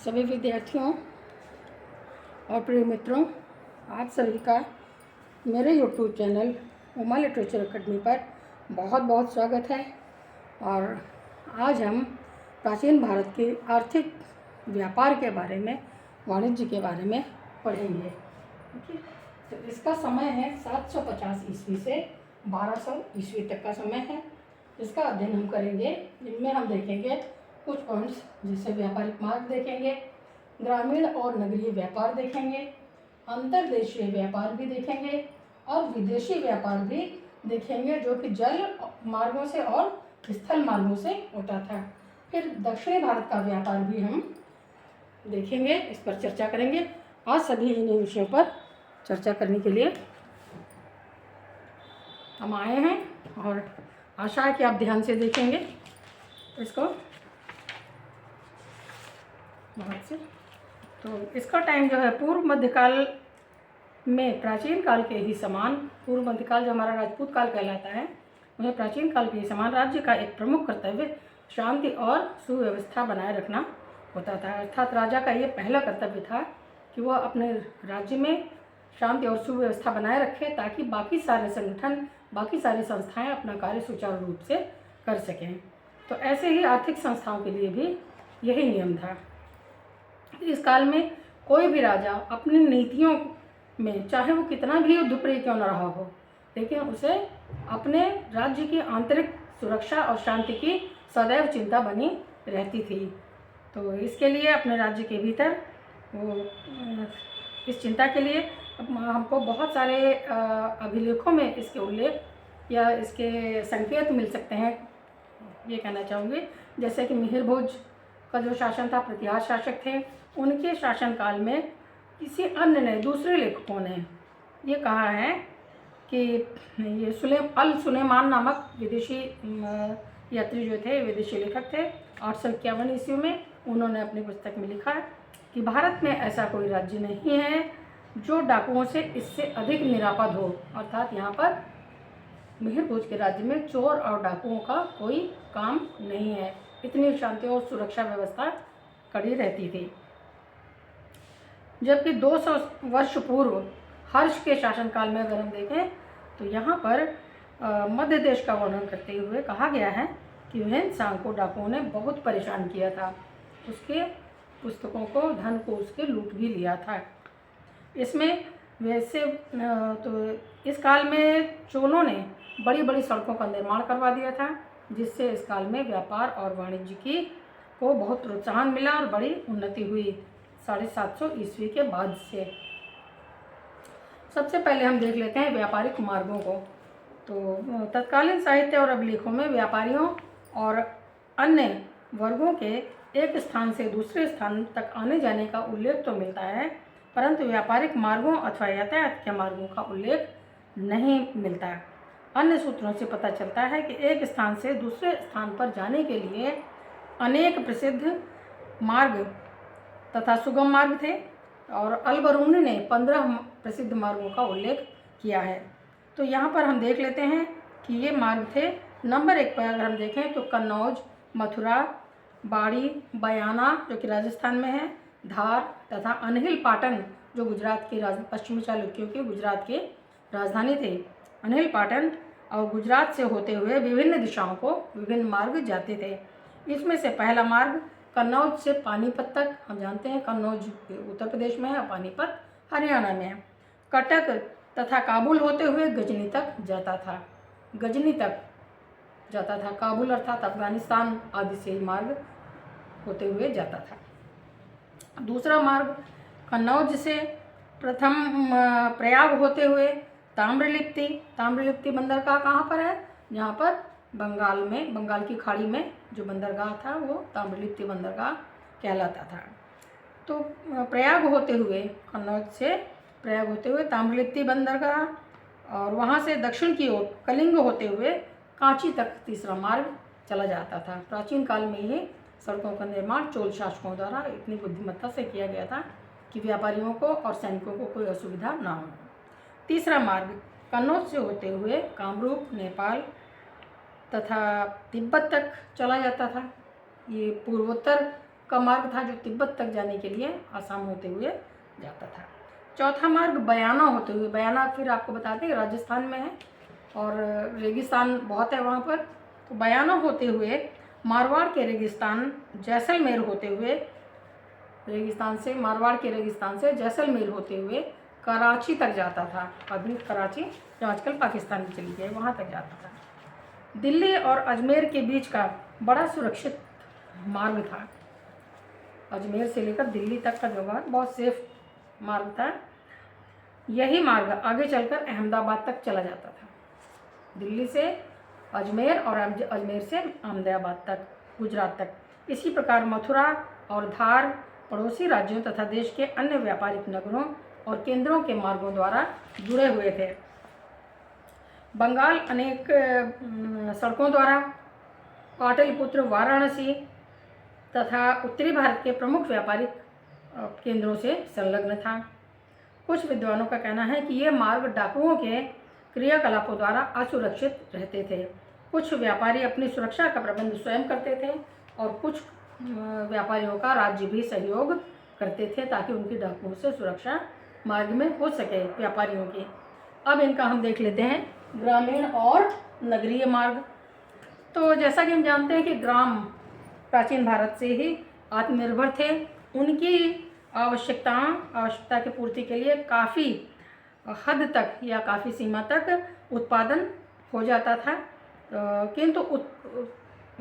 सभी विद्यार्थियों और प्रिय मित्रों, आप सभी का मेरे YouTube channel Uma literature academy पर बहुत बहुत स्वागत है। और आज हम प्राचीन भारत के आर्थिक व्यापार के बारे में, वाणिज्य के बारे में पढ़ेंगे। ठीक है, तो इसका समय है 750 ईस्वी से 1200 ईस्वी तक का समय है। इसका अध्ययन हम करेंगे। इनमें हम देखेंगे कुछ पॉइंट्स, जैसे व्यापारिक मार्ग देखेंगे, ग्रामीण और नगरीय व्यापार देखेंगे, अंतर्देशीय व्यापार भी देखेंगे और विदेशी व्यापार भी देखेंगे, जो कि जल मार्गों से और स्थल मार्गों से होता था। फिर दक्षिणी भारत का व्यापार भी हम देखेंगे, इस पर चर्चा करेंगे। आज सभी इन विषयों पर चर्चा करने के लिए हम आए हैं और आशा है कि आप ध्यान से देखेंगे इसको बहुत से। तो इसका टाइम जो है पूर्व मध्यकाल में प्राचीन काल के ही समान, पूर्व मध्यकाल जो हमारा राजपूत काल कहलाता है, वह प्राचीन काल के ही समान राज्य का एक प्रमुख कर्तव्य शांति और सुव्यवस्था बनाए रखना होता था। अर्थात राजा का ये पहला कर्तव्य था कि वह अपने राज्य में शांति और सुव्यवस्था बनाए रखे, ताकि बाकी सारे संगठन, बाकी सारी संस्थाएं अपना कार्य सुचारू रूप से कर सकें। तो ऐसे ही आर्थिक संस्थाओं के लिए भी यही नियम था। इस काल में कोई भी राजा अपनी नीतियों में, चाहे वो कितना भी युद्धप्रिय क्यों न रहा हो, लेकिन उसे अपने राज्य की आंतरिक सुरक्षा और शांति की सदैव चिंता बनी रहती थी। तो इसके लिए अपने राज्य के भीतर वो इस चिंता के लिए हमको बहुत सारे अभिलेखों में इसके उल्लेख या इसके संकेत मिल सकते हैं, ये कहना चाहूँगी। जैसे कि मिहिर भोज का जो शासन था, प्रतिहार शासक थे, उनके शासनकाल में किसी अन्य ने, दूसरे लेखकों ने ये कहा है कि ये सुलेमान नामक विदेशी यात्री जो थे, विदेशी लेखक थे, 851 ईस्वी में उन्होंने अपनी पुस्तक में लिखा कि भारत में ऐसा कोई राज्य नहीं है जो डाकुओं से इससे अधिक निरापद हो। अर्थात यहाँ पर मिहिर भोज के राज्य में चोर और डाकुओं का कोई काम नहीं है, इतनी शांति और सुरक्षा व्यवस्था कड़ी रहती थी। जबकि 200 वर्ष पूर्व हर्ष के शासनकाल में अगर हम देखें तो यहाँ पर मध्य देश का वर्णन करते हुए कहा गया है कि ह्वेन-त्सांग को डाकुओं ने बहुत परेशान किया था, उसके पुस्तकों को, धन को उसके लूट भी लिया था। इसमें वैसे तो इस काल में चोलों ने बड़ी बड़ी सड़कों का निर्माण करवा दिया था, जिससे इस काल में व्यापार और वाणिज्य की को बहुत प्रोत्साहन मिला और बड़ी उन्नति हुई 750 ईस्वी के बाद से। सबसे पहले हम देख लेते हैं व्यापारिक मार्गों को। तो तत्कालीन साहित्य और अभिलेखों में व्यापारियों और अन्य वर्गों के एक स्थान से दूसरे स्थान तक आने जाने का उल्लेख तो मिलता है, परंतु व्यापारिक मार्गों अथवा यातायात के मार्गों का उल्लेख नहीं मिलता। अन्य सूत्रों से पता चलता है कि एक स्थान से दूसरे स्थान पर जाने के लिए अनेक प्रसिद्ध मार्ग तथा सुगम मार्ग थे, और अल-बरूनी ने 15 प्रसिद्ध मार्गों का उल्लेख किया है। तो यहाँ पर हम देख लेते हैं कि ये मार्ग थे। नंबर 1 पर अगर हम देखें तो कन्नौज, मथुरा, बाड़ी, बयाना जो कि राजस्थान में है, धार तथा अनहिल पाटन जो गुजरात की पश्चिमी चालुक्यों के गुजरात की राजधानी थे। अनहिल पाटन और गुजरात से होते हुए विभिन्न दिशाओं को विभिन्न मार्ग जाते थे। इसमें से पहला मार्ग कन्नौज से पानीपत तक, हम जानते हैं कन्नौज उत्तर प्रदेश में है, पानीपत हरियाणा में है, कटक तथा काबुल होते हुए गजनी तक जाता था। गजनी तक जाता था, काबुल अर्थात अफगानिस्तान आदि से मार्ग होते हुए जाता था। दूसरा मार्ग कन्नौज से प्रथम प्रयाग होते हुए ताम्रलिप्ति बंदरगाह कहाँ पर है? यहाँ पर बंगाल में, बंगाल की खाड़ी में जो बंदरगाह था वो ताम्रलिप्ति बंदरगाह कहलाता था। तो प्रयाग होते हुए, कन्नौज से प्रयाग होते हुए ताम्रलिप्ति बंदरगाह, और वहाँ से दक्षिण की ओर कलिंग होते हुए कांची तक तीसरा मार्ग चला जाता था। प्राचीन काल में ही सड़कों का निर्माण चोल शासकों द्वारा इतनी बुद्धिमत्ता से किया गया था कि व्यापारियों को और सैनिकों को कोई असुविधा ना हो। तीसरा मार्ग कन्नौज से होते हुए कामरूप, नेपाल तथा तिब्बत तक चला जाता था। ये पूर्वोत्तर का मार्ग था जो तिब्बत तक जाने के लिए आसाम होते हुए जाता था। चौथा मार्ग बयाना होते हुए, बयाना फिर आपको बता दें राजस्थान में है और रेगिस्तान बहुत है वहाँ पर, तो बयाना होते हुए मारवाड़ के रेगिस्तान जैसलमेर होते हुए, रेगिस्तान से मारवाड़ के रेगिस्तान से जैसलमेर होते हुए कराची तक जाता था। आधुनिक कराची जो आजकल पाकिस्तान में चली गई वहाँ तक जाता था। दिल्ली और अजमेर के बीच का बड़ा सुरक्षित मार्ग था। अजमेर से लेकर दिल्ली तक का जो मार्ग बहुत सेफ मार्ग था। यही मार्ग आगे चलकर अहमदाबाद तक चला जाता था। दिल्ली से अजमेर और अजमेर से अहमदाबाद तक, गुजरात तक। इसी प्रकार मथुरा और धार पड़ोसी राज्यों तथा देश के अन्य व्यापारिक नगरों और केंद्रों के मार्गों द्वारा जुड़े हुए थे। बंगाल अनेक सड़कों द्वारा पाटलिपुत्र, वाराणसी तथा उत्तरी भारत के प्रमुख व्यापारिक केंद्रों से संलग्न था। कुछ विद्वानों का कहना है कि ये मार्ग डाकुओं के क्रियाकलापों द्वारा असुरक्षित रहते थे। कुछ व्यापारी अपनी सुरक्षा का प्रबंध स्वयं करते थे और कुछ व्यापारियों का राज्य भी सहयोग करते थे ताकि उनकी डाकुओं से सुरक्षा मार्ग में हो सके व्यापारियों की। अब इनका हम देख लेते हैं ग्रामीण और नगरीय मार्ग। तो जैसा कि हम जानते हैं कि ग्राम प्राचीन भारत से ही आत्मनिर्भर थे। उनकी आवश्यकता की पूर्ति के लिए काफ़ी हद तक या काफ़ी सीमा तक उत्पादन हो जाता था, किंतु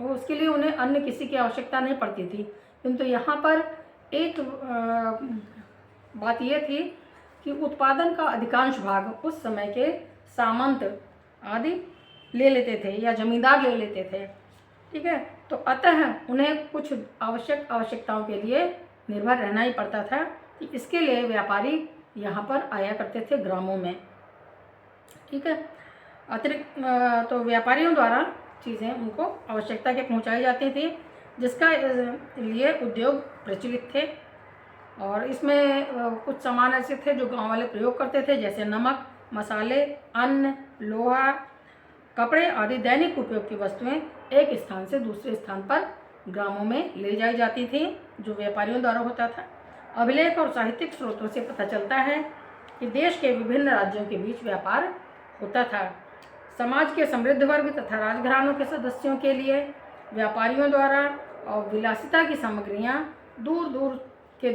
उसके लिए उन्हें अन्य किसी की आवश्यकता नहीं पड़ती थी। किंतु यहाँ पर एक बात यह थी कि उत्पादन का अधिकांश भाग उस समय के सामंत आदि ले लेते थे या जमींदार ले लेते थे। ठीक है, तो अतः उन्हें कुछ आवश्यकताओं के लिए निर्भर रहना ही पड़ता था कि इसके लिए व्यापारी यहाँ पर आया करते थे ग्रामों में। ठीक है, अतिरिक्त तो व्यापारियों द्वारा चीज़ें उनको आवश्यकता के पहुँचाई जाती थी, जिसका लिए उद्योग प्रचलित थे। और इसमें कुछ सामान ऐसे थे जो गांव वाले प्रयोग करते थे, जैसे नमक, मसाले, अन्न, लोहा, कपड़े आदि दैनिक उपयोग की वस्तुएं एक स्थान से दूसरे स्थान पर ग्रामों में ले जाई जाती थी, जो व्यापारियों द्वारा होता था। अभिलेख और साहित्यिक स्रोतों से पता चलता है कि देश के विभिन्न राज्यों के बीच व्यापार होता था। समाज के समृद्ध वर्ग तथा राजघरानों के सदस्यों के लिए व्यापारियों द्वारा और विलासिता की सामग्रियां दूर दूर के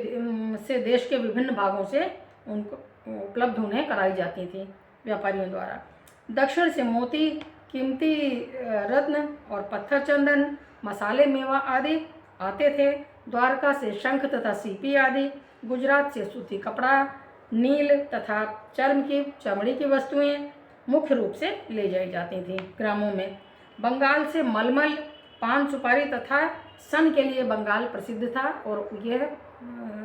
से देश के विभिन्न भागों से उनको उपलब्ध उन्हें कराई जाती थी व्यापारियों द्वारा। दक्षिण से मोती, कीमती रत्न और पत्थर चंदन, मसाले, मेवा आदि आते थे। द्वारका से शंख तथा सीपी आदि, गुजरात से सूती कपड़ा, नील तथा चमड़ी की वस्तुएं मुख्य रूप से ले जाई जाती थी ग्रामों में। बंगाल से मलमल, पान सुपारी तथा सन के लिए बंगाल प्रसिद्ध था और यह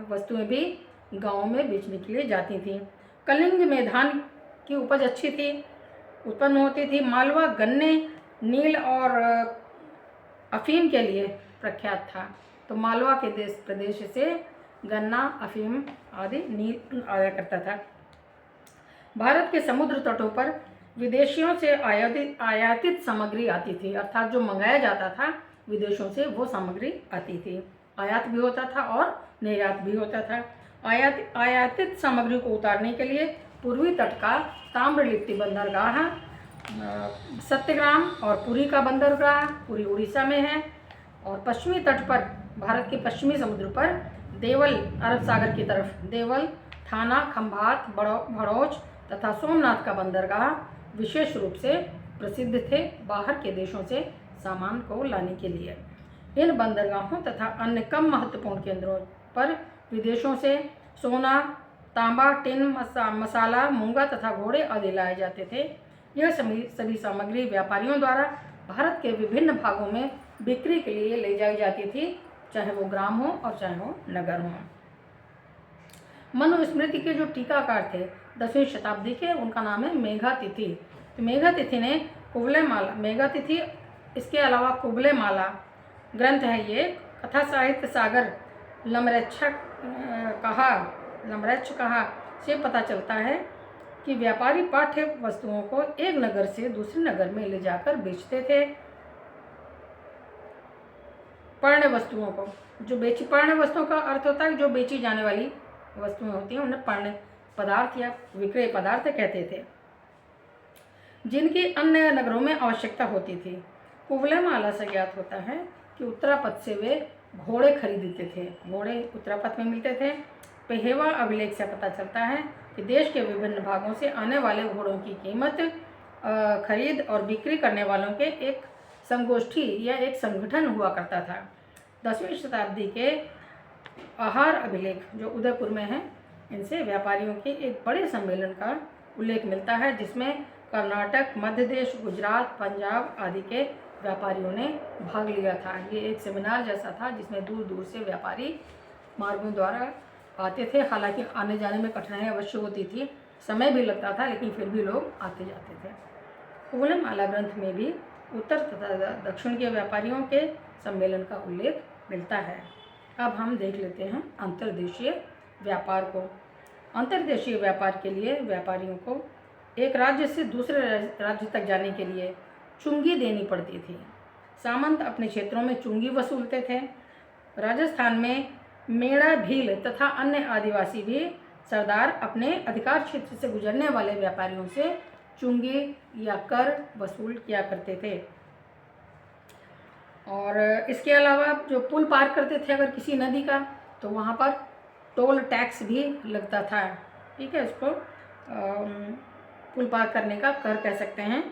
वस्तुएं भी गाँव में बेचने के लिए जाती थी। कलिंग में धान की उपज अच्छी थी, उत्पन्न होती थी। मालवा गन्ने, नील और अफीम के लिए प्रख्यात था। तो मालवा के प्रदेश से गन्ना, अफीम आदि नील आया करता था। भारत के समुद्र तटों पर विदेशियों से आयातित सामग्री आती थी, अर्थात जो मंगाया जाता था विदेशों से वो सामग्री आती थी। आयात भी होता था और निर्यात भी होता था। आयातित सामग्री को उतारने के लिए पूर्वी तट का ताम्रलिप्ति बंदरगाह सत्यग्राम और पुरी का बंदरगाह पुरी उड़ीसा में है, और पश्चिमी तट पर भारत के पश्चिमी समुद्र पर देवल, अरब सागर की तरफ देवल, थाना, खंभात, भड़ोच तथा सोमनाथ का बंदरगाह विशेष रूप से प्रसिद्ध थे बाहर के देशों से सामान को लाने के लिए। इन बंदरगाहों तथा अन्य कम महत्वपूर्ण केंद्रों पर विदेशों से सोना, तांबा, टिन, मसाला, मूंगा तथा घोड़े आदि लाए जाते थे। यह सभी सामग्री व्यापारियों द्वारा भारत के विभिन्न भागों में बिक्री के लिए ले जाई जाती थी, चाहे वो ग्राम हो और चाहे वो नगर हो। मनुस्मृति के जो टीकाकार थे 10वीं शताब्दी के, उनका नाम है मेघातिथि। तो मेघातिथि ने कुवलयमाला, मेघातिथि इसके अलावा कुवलयमाला ग्रंथ है, ये कथा साहित्य सागर लमरच्छ कहा से पता चलता है कि व्यापारी पाठ्य वस्तुओं को एक नगर से दूसरे नगर में ले जाकर बेचते थे। पण्य वस्तुओं को, पण्य वस्तुओं का अर्थ होता है जो बेची जाने वाली वस्तुएं होती हैं उन्हें पण्य पदार्थ या विक्रय पदार्थ कहते थे, जिनकी अन्य नगरों में आवश्यकता होती थी। कुवलयमाला से ज्ञात होता है कि उत्तरापथ से वे घोड़े खरीदते थे। घोड़े उत्तरापथ में मिलते थे। पेहेवा अभिलेख से पता चलता है कि देश के विभिन्न भागों से आने वाले घोड़ों की कीमत खरीद और बिक्री करने वालों के एक संगोष्ठी या एक संगठन हुआ करता था। 10वीं शताब्दी के आहार अभिलेख जो उदयपुर में है, इनसे व्यापारियों के एक बड़े सम्मेलन का उल्लेख मिलता है, जिसमें कर्नाटक, मध्य प्रदेश, गुजरात, पंजाब आदि के व्यापारियों ने भाग लिया था। ये एक सेमिनार जैसा था जिसमें दूर दूर से व्यापारी मार्गों द्वारा आते थे। हालांकि आने जाने में कठिनाई अवश्य होती थी, समय भी लगता था, लेकिन फिर भी लोग आते जाते थे। कुवलयमाला ग्रंथ में भी उत्तर तथा दक्षिण के व्यापारियों के सम्मेलन का उल्लेख मिलता है। अब हम देख लेते हैं अंतर्देशीय व्यापार को। अंतर्देशीय व्यापार के लिए व्यापारियों को एक राज्य से दूसरे राज्य तक जाने के लिए चुंगी देनी पड़ती थी। सामंत अपने क्षेत्रों में चुंगी वसूलते थे। राजस्थान में मेड़ा, भील तथा अन्य आदिवासी भी सरदार अपने अधिकार क्षेत्र से गुजरने वाले व्यापारियों से चुंगी या कर वसूल किया करते थे। और इसके अलावा जो पुल पार करते थे अगर किसी नदी का, तो वहाँ पर टोल टैक्स भी लगता था। ठीक है, इसको पुल पार करने का कर कह सकते हैं,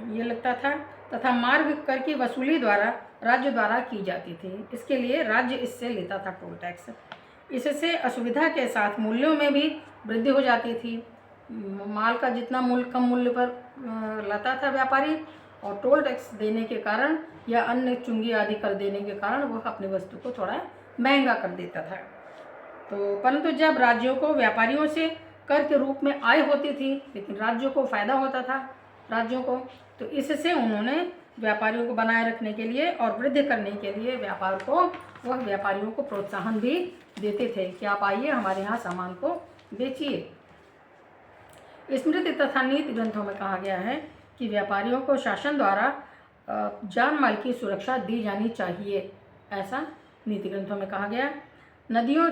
ये लगता था। तथा मार्ग कर की वसूली द्वारा राज्य द्वारा की जाती थी। इसके लिए राज्य इससे लेता था टोल टैक्स। इससे असुविधा के साथ मूल्यों में भी वृद्धि हो जाती थी। माल का जितना मूल्य कम मूल्य पर लाता था व्यापारी, और टोल टैक्स देने के कारण या अन्य चुंगी आदि कर देने के कारण वह अपनी वस्तु को थोड़ा महंगा कर देता था। तो परंतु जब राज्यों को व्यापारियों से कर के रूप में आय होती थी, लेकिन राज्यों को फ़ायदा होता था राज्यों को, तो इससे उन्होंने व्यापारियों को बनाए रखने के लिए और वृद्धि करने के लिए वह व्यापारियों को प्रोत्साहन भी देते थे कि आप आइए हमारे यहाँ सामान को बेचिए। स्मृति तथा नीति ग्रंथों में कहा गया है कि व्यापारियों को शासन द्वारा जान माल की सुरक्षा दी जानी चाहिए, ऐसा नीति ग्रंथों में कहा गया। नदियों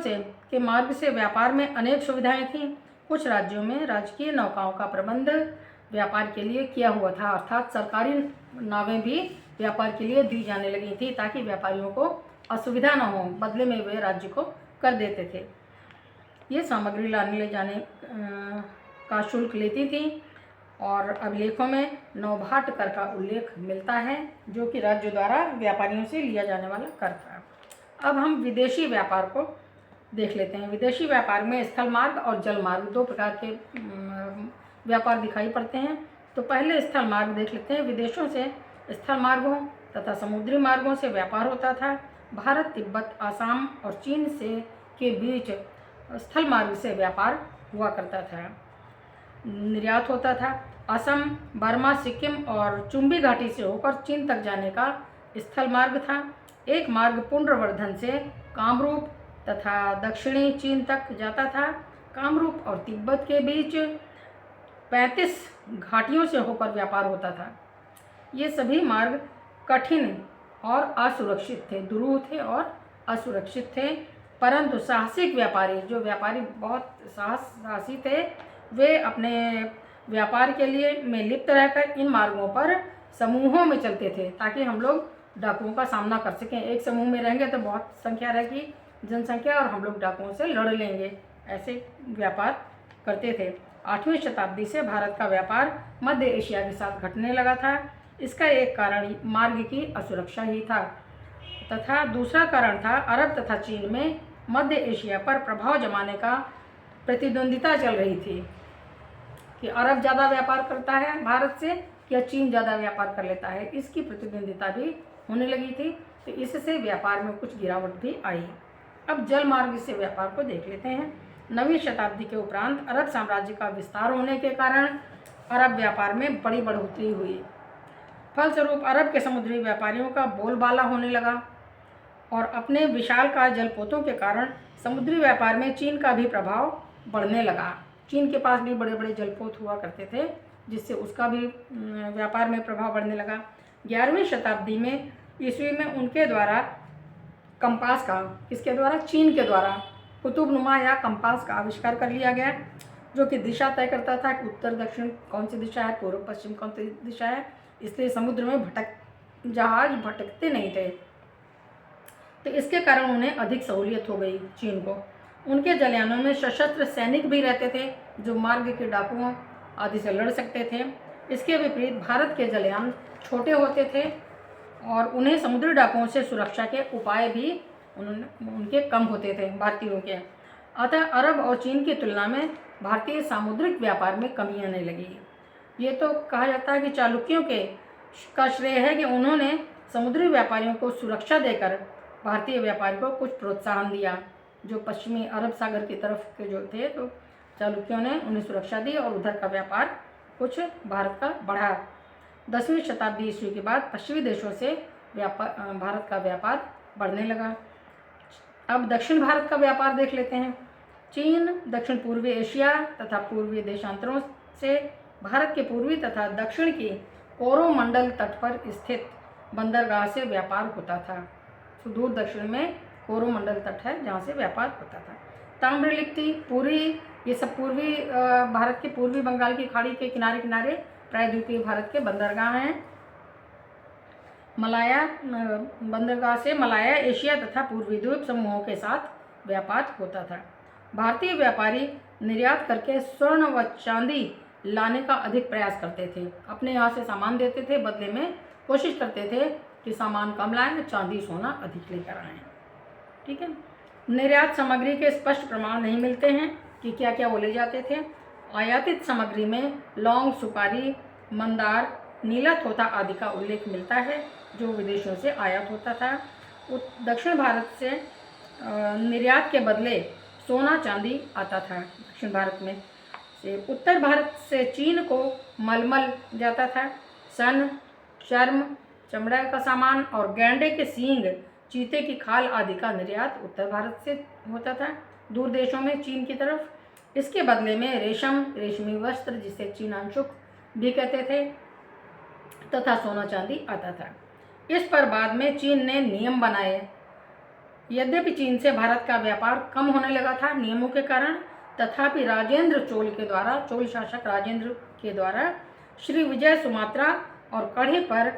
के मार्ग से व्यापार में अनेक सुविधाएं थीं। कुछ राज्यों में राजकीय नौकाओं का प्रबंध व्यापार के लिए किया हुआ था, अर्थात सरकारी नावें भी व्यापार के लिए दी जाने लगी थी ताकि व्यापारियों को असुविधा न हो, बदले में वे राज्य को कर देते थे। ये सामग्री लाने ले जाने का शुल्क लेती थी। और अभिलेखों में नौभाट कर का उल्लेख मिलता है, जो कि राज्य द्वारा व्यापारियों से लिया जाने वाला कर था। अब हम विदेशी व्यापार को देख लेते हैं। विदेशी व्यापार में स्थल मार्ग और जल मार्ग दो प्रकार के व्यापार दिखाई पड़ते हैं। तो पहले स्थल मार्ग देख लेते हैं। विदेशों से स्थल मार्गों तथा समुद्री मार्गों से व्यापार होता था। भारत, तिब्बत, आसाम और चीन से के बीच स्थल मार्ग से व्यापार हुआ करता था, निर्यात होता था। असम, बर्मा, सिक्किम और चुंबी घाटी से होकर चीन तक जाने का स्थल मार्ग था। एक मार्ग पुंड्रवर्धन से कामरूप तथा दक्षिणी चीन तक जाता था। कामरूप और तिब्बत के बीच 35 घाटियों से होकर व्यापार होता था। ये सभी मार्ग कठिन और असुरक्षित थे, दुरूह थे और असुरक्षित थे, परंतु साहसिक व्यापारी, जो व्यापारी बहुत साहसी थे, वे अपने व्यापार के लिए में लिप्त रहकर इन मार्गों पर समूहों में चलते थे ताकि हम लोग डाकुओं का सामना कर सकें। एक समूह में रहेंगे तो बहुत संख्या रहेगी, जनसंख्या, और हम लोग डाकुओं से लड़ लेंगे, ऐसे व्यापार करते थे। 8वीं शताब्दी से भारत का व्यापार मध्य एशिया के साथ घटने लगा था। इसका एक कारण मार्ग की असुरक्षा ही था, तथा दूसरा कारण था अरब तथा चीन में मध्य एशिया पर प्रभाव जमाने का प्रतिद्वंदिता चल रही थी कि अरब ज़्यादा व्यापार करता है भारत से या चीन ज़्यादा व्यापार कर लेता है। इसकी प्रतिद्वंदिता भी होने लगी थी, तो इससे व्यापार में कुछ गिरावट भी आई। अब जल मार्ग से व्यापार को देख लेते हैं। 9वीं शताब्दी के उपरांत अरब साम्राज्य का विस्तार होने के कारण अरब व्यापार में बड़ी बढ़ोतरी हुई। फलस्वरूप अरब के समुद्री व्यापारियों का बोलबाला होने लगा और अपने विशालकाय जलपोतों के कारण समुद्री व्यापार में चीन का भी प्रभाव बढ़ने लगा। चीन के पास भी बड़े बड़े जलपोत हुआ करते थे, जिससे उसका भी व्यापार में प्रभाव बढ़ने लगा। 11वीं शताब्दी में ईस्वी में उनके द्वारा कंपास का, किसके द्वारा? चीन के द्वारा कुतुबनुमा या कंपास का आविष्कार कर लिया गया, जो कि दिशा तय करता था कि उत्तर दक्षिण कौन सी दिशा है, पूर्व पश्चिम कौन सी दिशा है। इसलिए समुद्र में जहाज भटकते नहीं थे, तो इसके कारण उन्हें अधिक सहूलियत हो गई चीन को। उनके जलयानों में सशस्त्र सैनिक भी रहते थे जो मार्ग के डाकुओं आदि से लड़ सकते थे। इसके विपरीत भारत के जलयान छोटे होते थे और उन्हें समुद्री डाकुओं से सुरक्षा के उपाय भी उनके कम होते थे भारतीयों के। अतः अरब और चीन की तुलना में भारतीय सामुद्रिक व्यापार में कमी आने लगी। ये तो कहा जाता है कि चालुक्यों का श्रेय है कि उन्होंने समुद्री व्यापारियों को सुरक्षा देकर भारतीय व्यापारी को कुछ प्रोत्साहन दिया। जो पश्चिमी अरब सागर की तरफ के जो थे, तो चालुक्यों ने उन्हें सुरक्षा दी और उधर का व्यापार कुछ भारत का बढ़ा। 10वीं शताब्दी ईस्वी के बाद पश्चिमी देशों से भारत का व्यापार बढ़ने लगा। अब दक्षिण भारत का व्यापार देख लेते हैं। चीन दक्षिण पूर्वी एशिया तथा पूर्वी देशांतरों से भारत के पूर्वी तथा दक्षिण की कोरोमंडल तट पर स्थित बंदरगाह से व्यापार होता था। सुदूर दक्षिण में कोरोमंडल तट है जहाँ से व्यापार होता था। ताम्रलिप्ति, पुरी, ये सब पूर्वी भारत के पूर्वी बंगाल की खाड़ी के किनारे किनारे प्रायद्वीपीय भारत के बंदरगाह हैं। मलाया बंदरगाह से मलाया, एशिया तथा पूर्वी द्वीप समूहों के साथ व्यापार होता था। भारतीय व्यापारी निर्यात करके स्वर्ण व चांदी लाने का अधिक प्रयास करते थे। अपने यहाँ से सामान देते थे, बदले में कोशिश करते थे कि सामान कम लाएं, चांदी सोना अधिक लेकर आएँ। ठीक है। निर्यात सामग्री के स्पष्ट प्रमाण नहीं मिलते हैं कि क्या क्या वो ले जाते थे। आयातित सामग्री में लौंग, सुपारी, मंदार, नीला तोता आदि का उल्लेख मिलता है जो विदेशों से आयात होता था। दक्षिण भारत से निर्यात के बदले सोना चांदी आता था दक्षिण भारत में से। उत्तर भारत से चीन को मलमल जाता था। सन, चर्म, चमड़ा का सामान और गैंडे के सींग, चीते की खाल आदि का निर्यात उत्तर भारत से होता था दूर देशों में चीन की तरफ। इसके बदले में रेशम, रेशमी वस्त्र जिसे चीनांशुक भी कहते थे, तथा सोना चांदी आता था। इस पर बाद में चीन ने नियम बनाए। यद्यपि चीन से भारत का व्यापार कम होने लगा था नियमों के कारण, तथापि राजेंद्र चोल के द्वारा, चोल शासक राजेंद्र के द्वारा श्री विजय सुमात्रा और कढ़े पर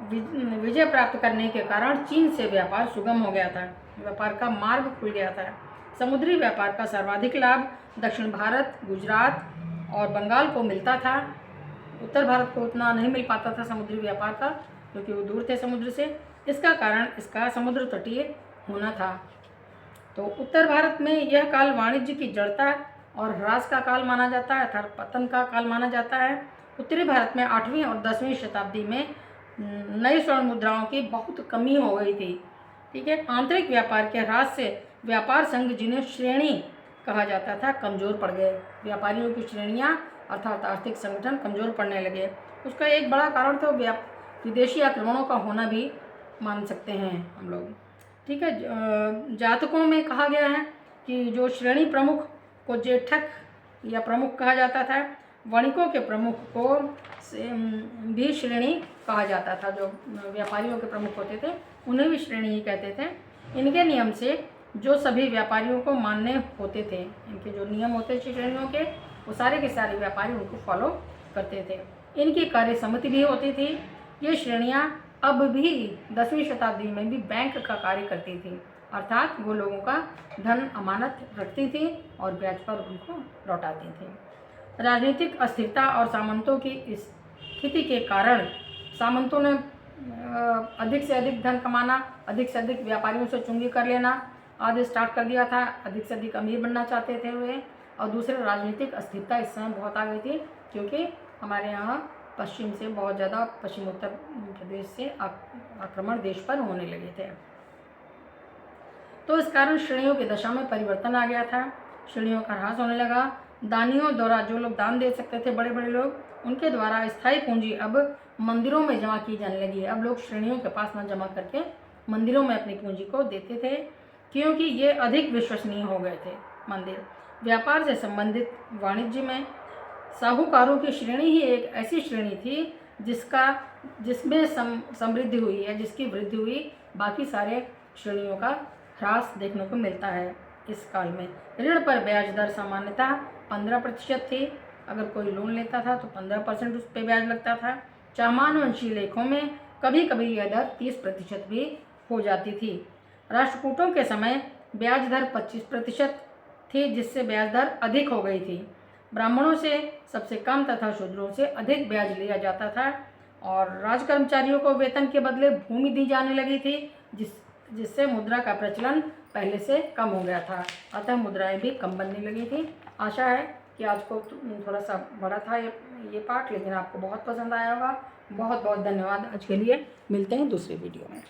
विजय प्राप्त करने के कारण चीन से व्यापार सुगम हो गया था। व्यापार का मार्ग खुल गया था। समुद्री व्यापार का सर्वाधिक लाभ दक्षिण भारत, गुजरात और बंगाल को मिलता था। उत्तर भारत को उतना नहीं मिल पाता था समुद्री व्यापार का, क्योंकि वो दूर थे समुद्र से। इसका कारण इसका समुद्र तटीय होना था। तो उत्तर भारत में यह काल वाणिज्य की जड़ता और ह्रास का काल माना जाता है, अर्थात पतन का काल माना जाता है। उत्तरी भारत में 8वीं और 10वीं शताब्दी में नई स्वर्ण मुद्राओं की बहुत कमी हो गई थी। ठीक है। आंतरिक व्यापार के ह्रास से व्यापार संघ, जिन्हें श्रेणी कहा जाता था, कमज़ोर पड़ गए। व्यापारियों की श्रेणियाँ अर्थात आर्थिक संगठन कमज़ोर पड़ने लगे। उसका एक बड़ा कारण तो विदेशी आक्रमणों का होना भी मान सकते हैं हम लोग। ठीक है। जातकों में कहा गया है कि जो श्रेणी प्रमुख को जेठक या प्रमुख कहा जाता था। वणिकों के प्रमुख को भी श्रेणी कहा जाता था। जो व्यापारियों के प्रमुख होते थे उन्हें भी श्रेणी ही कहते थे। इनके नियम से जो सभी व्यापारियों को मानने होते थे, इनके जो नियम होते थे श्रेणियों के, वो सारे के सारे व्यापारी उनको फॉलो करते थे। इनकी कार्य समिति भी होती थी। ये श्रेणियाँ अब भी 10वीं शताब्दी में भी बैंक का कार्य करती थी, अर्थात वो लोगों का धन अमानत रखती थी और ब्याज पर उनको लौटाती थी। राजनीतिक अस्थिरता और सामंतों की स्थिति के कारण सामंतों ने अधिक से अधिक धन कमाना, अधिक से अधिक व्यापारियों से चुंगी कर लेना आदि स्टार्ट कर दिया था। अधिक से अधिक अमीर बनना चाहते थे वे। और दूसरे, राजनीतिक अस्थिरता इस समय बहुत आ गई थी, क्योंकि हमारे यहाँ पश्चिम से बहुत ज़्यादा, पश्चिम उत्तर प्रदेश से आक्रमण देश पर होने लगे थे। तो इस कारण श्रेणियों की दशा में परिवर्तन आ गया था। श्रेणियों का ह्रास होने लगा। दानियों द्वारा, जो लोग दान दे सकते थे, बड़े बड़े लोग, उनके द्वारा स्थायी पूंजी अब मंदिरों में जमा की जाने लगी है। अब लोग श्रेणियों के पास न जमा करके मंदिरों में अपनी पूंजी को देते थे, क्योंकि ये अधिक विश्वसनीय हो गए थे मंदिर। व्यापार से संबंधित वाणिज्य में साहूकारों की श्रेणी ही एक ऐसी श्रेणी थी जिसमें समृद्धि हुई है, जिसकी वृद्धि हुई। बाकी सारे श्रेणियों का ह्रास देखने को मिलता है इस काल में। ऋण पर ब्याज दर सामान्यतः 15% थी। अगर कोई लोन लेता था तो 15% उस पर ब्याज लगता था। चामानवंशी लेखों में कभी कभी यह दर 30% भी हो जाती थी। राष्ट्रकूटों के समय ब्याज दर 25% थी, जिससे ब्याज दर अधिक हो गई थी। ब्राह्मणों से सबसे कम तथा शूद्रों से अधिक ब्याज लिया जाता था और राज कर्मचारियों को वेतन के बदले भूमि दी जाने लगी थी, जिससे मुद्रा का प्रचलन पहले से कम हो गया था। अतः मुद्राएं भी कम बनने लगी थी। आशा है कि आज को थोड़ा सा बड़ा था ये पाठ, लेकिन आपको बहुत पसंद आया होगा। बहुत बहुत धन्यवाद। आज के लिए मिलते हैं दूसरे वीडियो में।